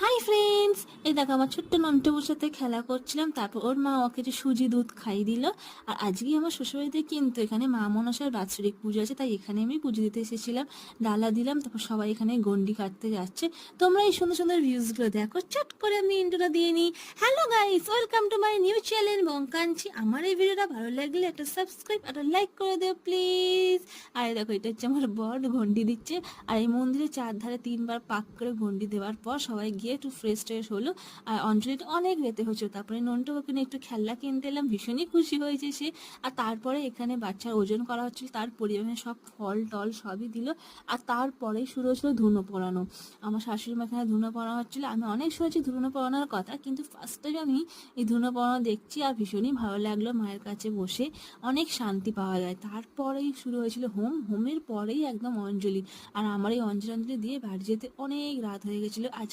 Hi friends, এই দেখো আমার ছোট্ট নন্টুর সাথে খেলা করছিলাম। তারপর ওর মা ওকে যে সুজি দুধ খাইয়ে দিল। আর আজকে আমার শ্বশুরবাড়িতে কিন্তু এখানে মা মনসার বাৎসরিক পুজো আছে, তাই এখানে আমি পুজো দিতে এসেছিলাম। ডালা দিলাম, তারপর সবাই এখানে গন্ডি কাটতে যাচ্ছে। তোমরা এই সুন্দর সুন্দর ভিউজগুলো দেখো। চট করে আমি ইন্ট্রোটা দিয়ে নিই। Hello guys, welcome to my new channel বঙ্কাঞ্চি। আমার এই ভিডিওটা ভালো লাগলে একটা সাবস্ক্রাইব আর লাইক করে দিও প্লিজ। আর এই দেখো, এটা হচ্ছে আমার বর ঘন্টি দিচ্ছে। আর এই মন্দিরের চারধারে 3বার পাক করে ঘন্টি দেওয়ার পর সবাই গিয়ে একটু ফ্রেশ ট্রেশ হলো। আর অঞ্জলিটা অনেক রেতে হয়েছিল। তারপরে নন্টু ওকে নিয়ে একটু খেলনা কিনতে এলাম, ভীষণই খুশি হয়েছে সে। আর তারপরে এখানে বাচ্চার ওজন করা হচ্ছিল, তার পরিমাণে সব ফল টল সবই দিল। আর তারপরেই শুরু হয়েছিল ধুনো পড়ানো। আমার শাশুড়ি মা এখানে ধুনো পড়ানো হচ্ছিল। আমি অনেক শুনেছি ধুনো পড়ানোর কথা, কিন্তু ফার্স্ট টাইম আমি এই ধুনো পড়ানো দেখছি। আর ভীষণই ভালো লাগলো, মায়ের কাছে বসে অনেক শান্তি পাওয়া যায়। তারপরেই শুরু হয়েছিল হোমের পরেই একদম অঞ্জলি। আর আমার এই অঞ্জলি দিয়ে বাড়ি যেতে অনেক রাত হয়ে গেছিলো। আজ